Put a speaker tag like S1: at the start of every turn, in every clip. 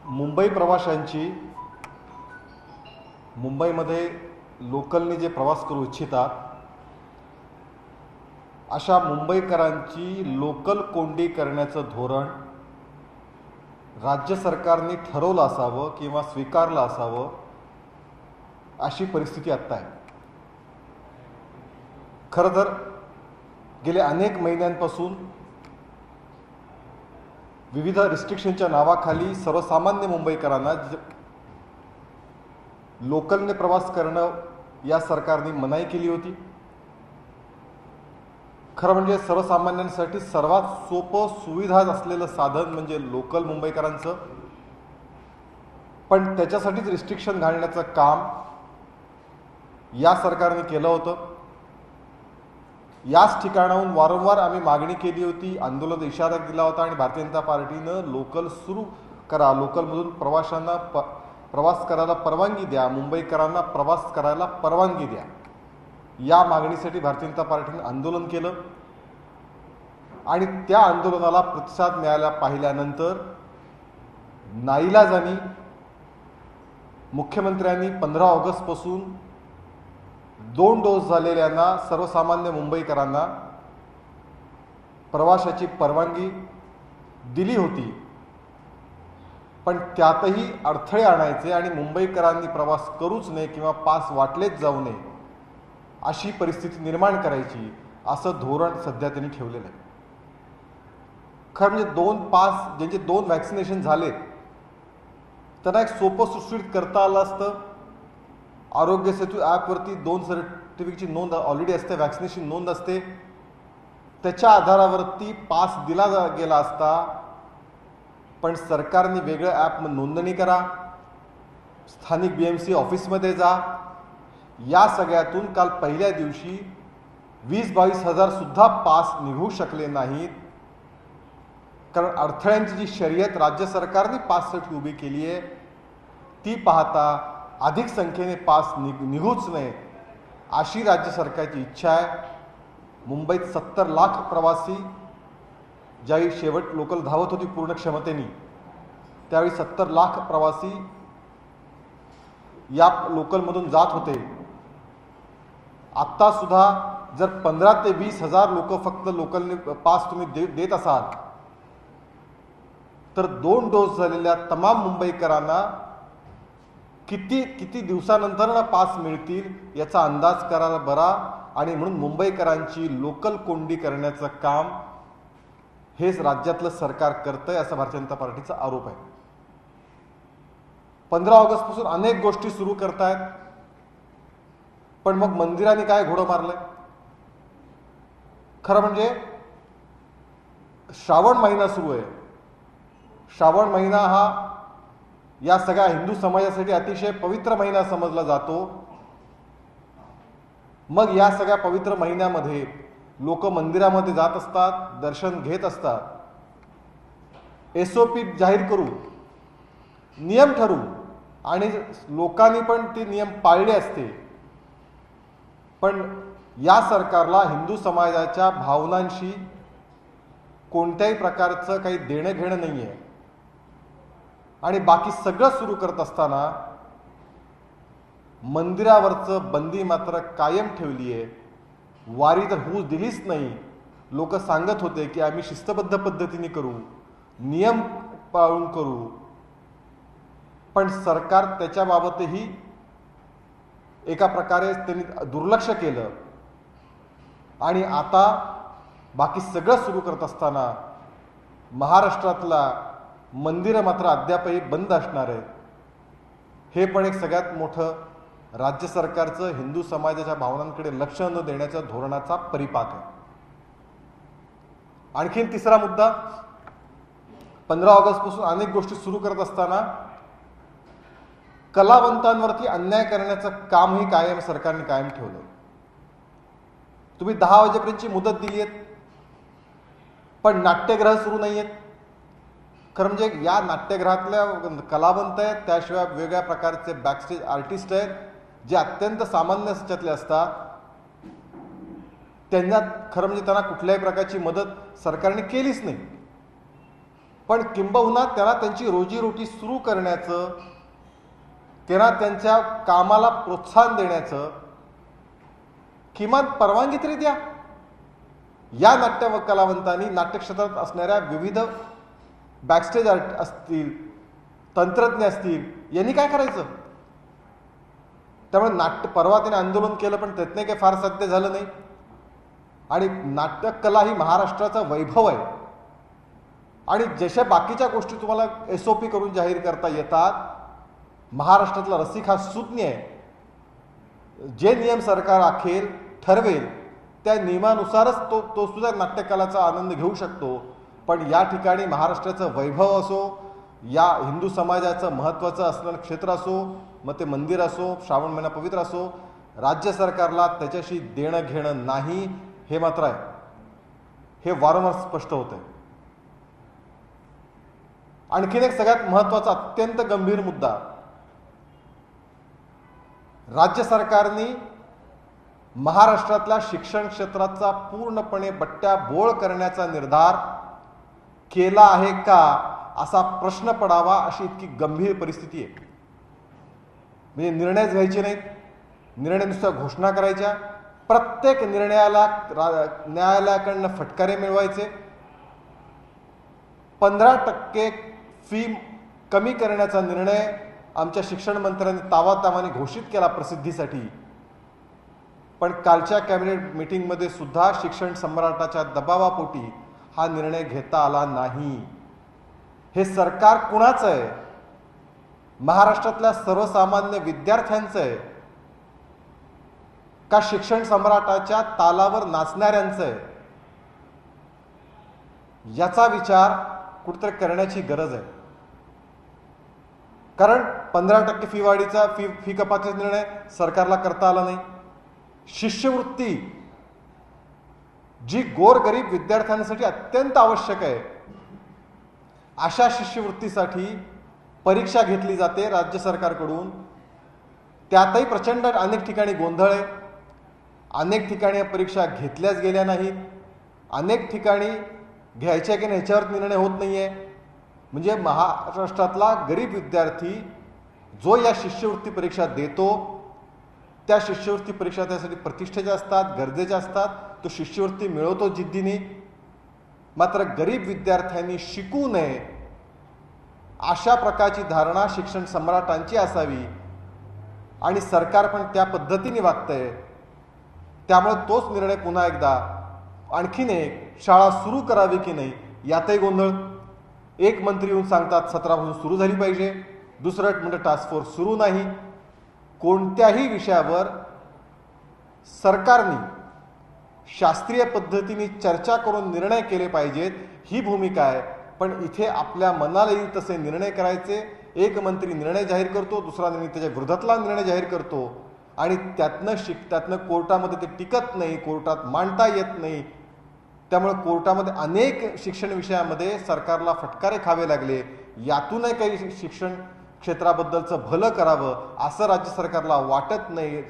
S1: मुंबई प्रवाशांची मुंबईमध्ये लोकलनी जे प्रवास करू इच्छितात अशा मुंबईकरांची लोकल कोंडी करण्याचं धोरण राज्य सरकारने ठरवलं असावं किंवा स्वीकारलं असावं अशी परिस्थिती आत्ता आहे। खरं तर गेल्या अनेक महिन्यांपासून विविध रिस्ट्रिक्शनच्या नावाखाली सर्वसामान्य मुंबईकरांना लोकलने प्रवास करणं या सरकारने मनाई केली होती। खरं म्हणजे सर्वसामान्यांसाठी सर्वात सोपं सुविधा असलेलं साधन म्हणजे लोकल मुंबईकरांचं, पण त्याच्यासाठीच रिस्ट्रिक्शन घालण्याचं काम या सरकारने केलं होतं। याच ठिकाणाहून वारंवार आम्ही मागणी केली होती, आंदोलन इशारा दिला होता आणि भारतीय जनता पार्टीनं लोकल सुरू करा, लोकलमधून प्रवाशांना प्रवास करायला परवानगी द्या, मुंबईकरांना प्रवास करायला परवानगी द्या, या मागणीसाठी भारतीय जनता पार्टीने आंदोलन केलं। आणि त्या आंदोलनाला प्रतिसाद मिळाला पाहिल्यानंतर नाईलाजानी मुख्यमंत्र्यांनी 15 ऑगस्टपासून 2 डोस झालेल्यांना सर्वसामान्य मुंबईकरांना प्रवासाची परवानगी दिली होती, पण त्यातही अडथळे आणायचे आणि मुंबईकरांनी प्रवास करूच नये किंवा पास वाटलेच जाऊ नये अशी परिस्थिती निर्माण करायची असं धोरण सध्या त्यांनी ठेवलेलं आहे। खरं म्हणजे 2 पास ज्यांचे 2 वॅक्सिनेशन झालेत त्यांना एक सोपं सुटसुटीत करता आलं असतं। आरोग्य सेतू ॲपवरती 2 सर्टिफिकेटची नोंद ऑलरेडी असते, वॅक्सिनेशन नोंद असते, त्याच्या आधारावरती पास दिला गेला असता। पण सरकारने वेगळं ॲप नोंदणी करा, स्थानिक BMC ऑफिसमध्ये जा, या सगळ्यातून काल पहिल्या दिवशी 20-22 हजार सुद्धा पास निघू शकले नाहीत। कारण अडथळ्यांची जी शर्यत राज्य सरकारने पाससाठी उभी केली आहे ती पाहता अधिक संख्येने पास निघूच नये अशी राज्य सरकारची इच्छा आहे। मुंबईत 70 लाख प्रवासी ज्यावेळी शेवट लोकल धावत होती पूर्ण क्षमतेने, त्यावेळी 70 लाख प्रवासी या लोकलमधून जात होते। आत्ता सुद्धा जर 15 ते 20 हजार लोक फक्त लोकलने पास तुम्ही देत असाल तर 2 डोस झालेल्या तमाम मुंबईकरांना किती दिवसानंतर ना पास मिळतील याचा अंदाज करायला बरा। आणि म्हणून मुंबईकरांची लोकल कोंडी करण्याचं काम हेच राज्यातलं सरकार करतंय असा भारतीय जनता पार्टीचा आरोप आहे। 15 ऑगस्टपासून अनेक गोष्टी सुरू करतायत, पण मग मंदिराने काय घोडं मारलंय? खरं म्हणजे श्रावण महिना सुरू आहे। श्रावण महिना हा या सगळ्या हिंदू समाजासाठी अतिशय पवित्र महिना समजला जातो। मग या सगळ्या पवित्र महिन्यामध्ये लोक मंदिरामध्ये जात असतात, दर्शन घेत असतात। SOP जाहीर करू, नियम ठरवू आणि लोकांनी पण ते नियम पाळले असते, पण या सरकारला हिंदू समाजाच्या भावनांशी कोणत्याही प्रकारचं काही देणं घेणं नाही आहे। आणि बाकी सगळं सुरू करत असताना मंदिरावरचं बंदी मात्र कायम ठेवली आहे। वारी तर होऊ दिलीच नाही। लोक सांगत होते की आम्ही शिस्तबद्ध पद्धतीने करू, नियम पाळून करू, पण सरकार त्याच्याबाबतही एका प्रकारे त्यांनी दुर्लक्ष केलं। आणि आता बाकी सगळं सुरू करत असताना महाराष्ट्रातला मंदिरं मात्र अद्यापही बंद असणार आहेत। हे पण एक सगळ्यात मोठं राज्य सरकारचं हिंदू समाजाच्या भावनांकडे लक्ष न देण्याच्या धोरणाचा परिपाक आहे। आणखीन तिसरा मुद्दा, 15 ऑगस्टपासून अनेक गोष्टी सुरू करत असताना कलावंतांवरती अन्याय करण्याचं कामही कायम सरकारने कायम ठेवलं। तुम्ही 10 वाजेपर्यंतची मुदत दिली आहे, पण नाट्यगृह सुरू नाही आहेत। खरं म्हणजे या नाट्यगृहातल्या कलावंत आहेत, त्याशिवाय वेगवेगळ्या प्रकारचे बॅकस्टेज आर्टिस्ट आहेत जे अत्यंत सामान्य ह्याच्यातले असतात। त्यांना खरं म्हणजे त्यांना कुठल्याही प्रकारची मदत सरकारने केलीच नाही। पण किंबहुना त्यांना त्यांची रोजीरोटी सुरू करण्याचं, त्यांना त्यांच्या कामाला प्रोत्साहन देण्याचं किमान परवानगी तरी द्या. या नाट्य कलावंतांनी नाट्यक्षेत्रात असणाऱ्या विविध बॅकस्टेज आर्ट असतील, तंत्रज्ञ असतील, यांनी काय करायचं? त्यामुळे परवा त्याने आंदोलन केलं पण त्यातनं काही फार साध्य झालं नाही. आणि नाट्यकला ही महाराष्ट्राचा वैभव आहे. आणि जशा बाकीच्या गोष्टी तुम्हाला SOP करून जाहीर करता येतात, महाराष्ट्रातला रसिक हा सुज्ञ आहे. जे नियम सरकार आखेल, ठरवेल, त्या नियमानुसारच तो सुद्धा नाट्यकलाचा आनंद घेऊ शकतो. पण या ठिकाणी महाराष्ट्राचं वैभव असो, या हिंदू समाजाचं महत्त्वाचं असणारं क्षेत्र असो, मग ते मंदिर असो, श्रावण महिना पवित्र असो, राज्य सरकारला त्याच्याशी देणं घेणं नाही, हे मात्र आहे. हे वारंवार स्पष्ट होत आहे. आणखीन एक सगळ्यात महत्त्वाचा अत्यंत गंभीर मुद्दा, राज्य सरकारने महाराष्ट्रातल्या शिक्षण क्षेत्राचा पूर्णपणे बट्ट्याबोळ करण्याचा निर्धार केला आहे का, असा प्रश्न पडावा, अशी इतकी गंभीर परिस्थिती आहे. म्हणजे निर्णयच घ्यायचे नाहीत, निर्णय नुसत्या घोषणा करायच्या, प्रत्येक निर्णयाला न्यायालयाकडनं फटकारे मिळवायचे, 15% फी कमी करण्याचा निर्णय आमच्या शिक्षण मंत्र्यांनी तावातावाने घोषित केला प्रसिद्धीसाठी. पण कालच्या कॅबिनेट मीटिंगमध्ये सुद्धा शिक्षण सम्राटाच्या दबावापोटी हा निर्णय घेता आला नाही. हे सरकार कुणाचं आहे? महाराष्ट्रातल्या सर्वसामान्य विद्यार्थ्यांचं आहे का शिक्षण सम्राटाच्या तालावर नाचणाऱ्यांचं आहे? याचा विचार कुठेतरी करण्याची गरज आहे. कारण 15% फी वाढीचा फी कपातीचा निर्णय सरकारला करता आला नाही. शिष्यवृत्ती जी गोरगरीब विद्यार्थ्यांसाठी अत्यंत आवश्यक आहे, अशा शिष्यवृत्तीसाठी परीक्षा घेतली जाते राज्य सरकारकडून. त्यातही प्रचंड अनेक ठिकाणी गोंधळ आहे. अनेक ठिकाणी परीक्षा घेतल्याच गेल्या नाहीत. अनेक ठिकाणी घ्यायच्या की नाही ह्याच्यावर निर्णय होत नाही आहे. म्हणजे महाराष्ट्रातला गरीब विद्यार्थी जो या शिष्यवृत्ती परीक्षा देतो, त्या शिष्यवृत्ती परीक्षा त्यासाठी प्रतिष्ठेच्या असतात, गरजेच्या असतात, तो शिष्यवृत्ती मिळवतो जिद्दीने. मात्र गरीब विद्यार्थ्यांनी शिकू नये अशा प्रकारची धारणा शिक्षण सम्राटांची असावी, आणि सरकार पण त्या पद्धतीने वागतंय. त्यामुळे तोच निर्णय पुन्हा एकदा आणखीन एक शाळा सुरू करावी की नाही यातही गोंधळ. एक मंत्री येऊन सांगतात 17 पासून सुरू झाली पाहिजे, दुसरं म्हणजे टास्क फोर्स सुरू नाही. कोणत्याही विषयावर सरकारने शास्त्रीय पद्धतीने चर्चा करून निर्णय केले पाहिजेत, ही भूमिका आहे. पण इथे आपल्या मनाला येईल तसे निर्णय करायचे. एक मंत्री निर्णय जाहीर करतो, दुसरा निर्णय त्याच्या विरोधातला निर्णय जाहीर करतो, आणि त्यातनं कोर्टामध्ये ते टिकत नाही, कोर्टात मांडता येत नाही. त्यामुळे कोर्टामध्ये अनेक शिक्षण विषयामध्ये सरकारला फटकारे खावे लागले. यातूनही काही शिक्षण क्षेत्राबद्दलचं भलं करावं असं राज्य सरकारला वाटत नाही.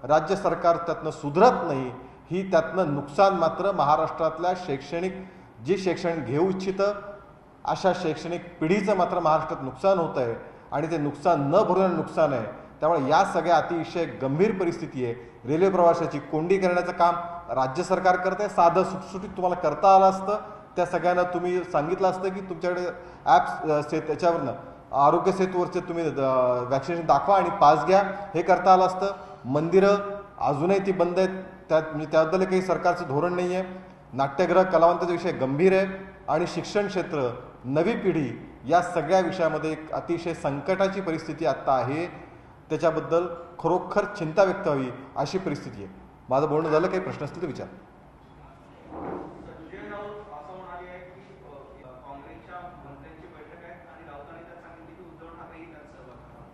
S1: राज्य सरकार त्यातनं सुधरत नाही. ही त्यातनं नुकसान मात्र महाराष्ट्रातल्या जे शिक्षण घेऊ इच्छितं अशा शैक्षणिक पिढीचं मात्र महाराष्ट्रात नुकसान होत आहे, आणि ते नुकसान न भरवण्याचं नुकसान आहे. त्यामुळे या सगळ्या अतिशय गंभीर परिस्थिती आहे. रेल्वे प्रवाशाची कोंडी करण्याचं काम राज्य सरकार करत आहे. साधं सुटसुटीत तुम्हाला करता आलं असतं, त्या सगळ्यांना तुम्ही सांगितलं असतं की तुमच्याकडे ॲप्स त्याच्यावरनं आरोग्य सेतूवरचे तुम्ही वॅक्सिनेशन दाखवा आणि पास घ्या, हे करता आलं असतं. मंदिरं अजूनही ती बंद आहेत, म्हणजे त्याबद्दल काही सरकारचं धोरण नाही आहे. नाट्यगृह कलावंताचा विषय गंभीर आहे, आणि शिक्षण क्षेत्र, नवी पिढी, या सगळ्या विषयामध्ये एक अतिशय संकटाची परिस्थिती आत्ता आहे. त्याच्याबद्दल खरोखर चिंता व्यक्त व्हावी अशी परिस्थिती आहे. माझं बोलणं झालं. काही प्रश्न असतील तर विचार.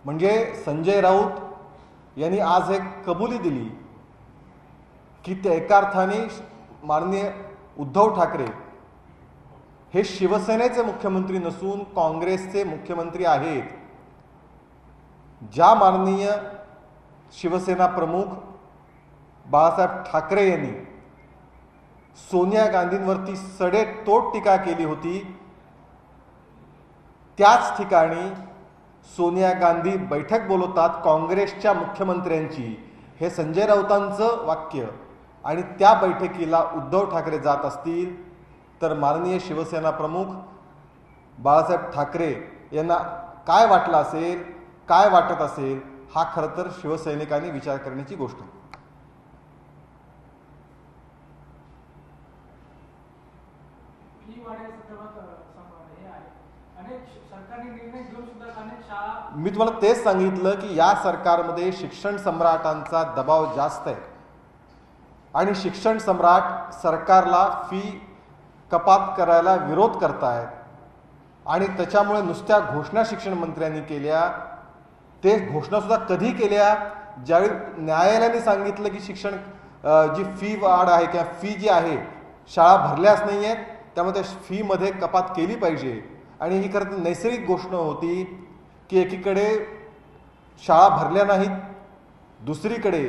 S1: म्हणजे संजय राऊत यांनी आज एक कबुली दिली की त्या एका अर्थाने माननीय उद्धव ठाकरे हे शिवसेनेचे मुख्यमंत्री नसून काँग्रेसचे मुख्यमंत्री आहेत. ज्या माननीय शिवसेना प्रमुख बाळासाहेब ठाकरे यांनी सोनिया गांधींवरती सडेतोड टीका केली होती, त्याच ठिकाणी सोनिया गांधी बैठक बोलवतात काँग्रेसच्या मुख्यमंत्र्यांची, हे संजय राऊतांचं वाक्य, आणि त्या बैठकीला उद्धव ठाकरे जात असतील तर माननीय शिवसेना प्रमुख बाळासाहेब ठाकरे यांना काय वाटलं असेल, काय वाटत असेल, हा खरं तर शिवसैनिकांनी विचार करण्याची गोष्ट आहे. मी तुम्हाला तेच सांगितलं की या सरकारमध्ये शिक्षण सम्राटांचा दबाव जास्त आहे आणि शिक्षण सम्राट सरकारला फी कपात करायला विरोध करतायत आणि त्याच्यामुळे नुसत्या घोषणा शिक्षण मंत्र्यांनी केल्या. ते घोषणासुद्धा कधी केल्या, ज्यावेळी न्यायालयाने सांगितलं की शिक्षण जी फी वाढ आहे किंवा फी जी आहे शाळा भरल्याच नाही आहेत, त्यामुळे त्या फीमध्ये कपात केली पाहिजे. आणि ही खरं तर नैसर्गिक गोष्ट होती की एकीकडे शाळा भरल्या नाहीत, दुसरीकडे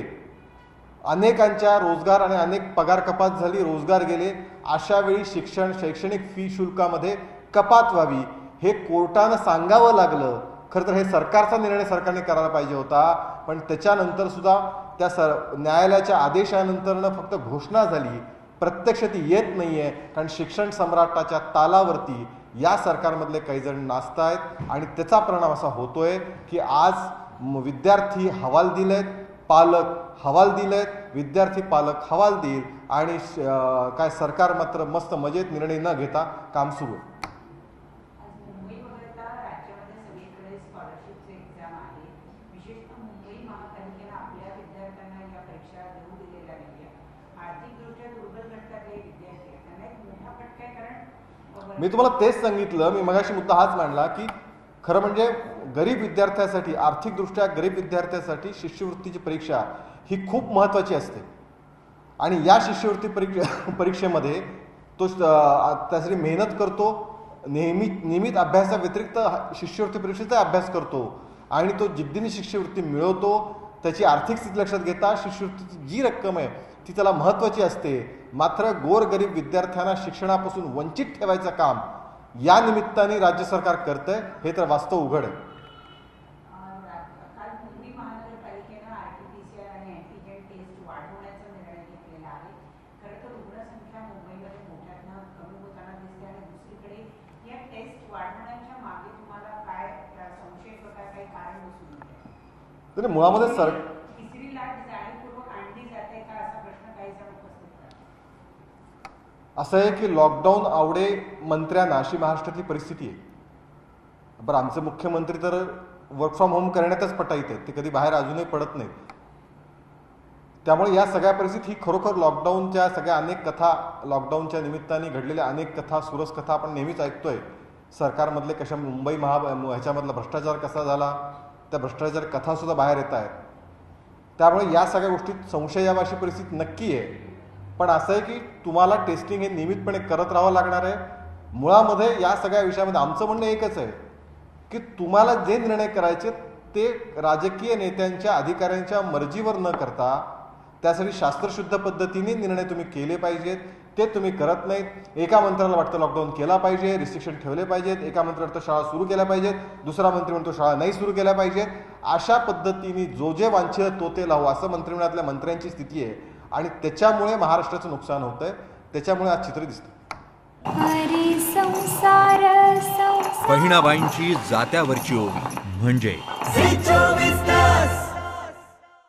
S1: अनेकांच्या रोजगार आणि अनेक पगार कपात झाली, रोजगार गेले. अशा वेळी शैक्षणिक फी शुल्कामध्ये कपात व्हावी हे कोर्टानं सांगावं लागलं. खरं तर हे सरकारचा निर्णय सरकारने करायला पाहिजे होता, पण त्याच्यानंतर सुद्धा त्या न्यायालयाच्या आदेशानंतरनं फक्त घोषणा झाली, प्रत्यक्ष ती येत नाही आहे. कारण शिक्षण सम्राटाच्या तालावरती या सरकारमधले काही जण नाचतायत आणि त्याचा परिणाम असा होतोय की आज विद्यार्थी हवाल दिलेत, पालक हवाल दिलेत, विद्यार्थी पालक हवाल देईल आणि काय सरकार मात्र मस्त मजेत निर्णय न घेता काम सुरू आहे. मी तुम्हाला तेच सांगितलं, मी मगाशी मुद्दा हाच मांडला की खरं म्हणजे गरीब विद्यार्थ्यासाठी, आर्थिकदृष्ट्या गरीब विद्यार्थ्यासाठी शिष्यवृत्तीची परीक्षा ही खूप महत्त्वाची असते आणि या शिष्यवृत्ती परीक्षेमध्ये तो त्यासाठी मेहनत करतो, नियमित अभ्यासाव्यतिरिक्त शिष्यवृत्ती परीक्षेचा अभ्यास करतो आणि तो जिद्दीने शिष्यवृत्ती मिळवतो. त्याची आर्थिक स्थिती लक्षात घेता शिष्यवृत्तीची जी रक्कम आहे ती त्याला महत्त्वाची असते. मात्र गोरगरीब विद्यार्थ्यांना शिक्षणापासून वंचित ठेवायचं काम या निमित्ताने राज्य सरकार करतंय, हे तर वास्तव उघड आहे. तरी मुळामध्ये असं आहे की लॉकडाऊन आवडे मंत्र्यांना अशी महाराष्ट्रातली परिस्थिती आहे. बरं, आमचे मुख्यमंत्री तर वर्क फ्रॉम होम करण्यातच पटाईत आहेत, ते कधी बाहेर अजूनही पडत नाहीत. त्यामुळे या सगळ्या परिस्थिती ही खरोखर लॉकडाऊनच्या सगळ्या अनेक कथा, लॉकडाऊनच्या निमित्ताने घडलेल्या अनेक कथा, सुरस कथा आपण नेहमीच ऐकतोय. सरकारमधले कशा मुंबई ह्याच्यामधला भ्रष्टाचार कसा झाला, त्या भ्रष्टाचार कथासुद्धा बाहेर येत आहेत. त्यामुळे या सगळ्या गोष्टीत संशय यावी अशी परिस्थिती नक्की आहे. पण असं आहे की तुम्हाला टेस्टिंग हे नियमितपणे करत राहावं लागणार आहे. मुळामध्ये या सगळ्या विषयामध्ये आमचं म्हणणं एकच आहे की तुम्हाला जे निर्णय करायचे ते राजकीय नेत्यांच्या, अधिकाऱ्यांच्या मर्जीवर न करता त्यासाठी शास्त्रशुद्ध पद्धतीने निर्णय तुम्ही केले पाहिजेत. ते तुम्ही करत नाहीत. एका मंत्र्याला वाटतं लॉकडाऊन केला पाहिजे, रिस्ट्रिक्शन ठेवले पाहिजेत, एका मंत्र्याला वाटतं शाळा सुरू केल्या पाहिजेत, दुसरा मंत्री म्हणतो शाळा नाही सुरू केल्या पाहिजेत. अशा पद्धतीने जो जे वांछित तो ते लावू असं मंत्रिमंडळातल्या मंत्र्यांची स्थिती आहे आणि त्याच्यामुळे महाराष्ट्राचं नुकसान होतंय. त्याच्यामुळे आज चित्र दिसतं.
S2: बहिणाबाईंची जात्यावरची ओवी म्हणजे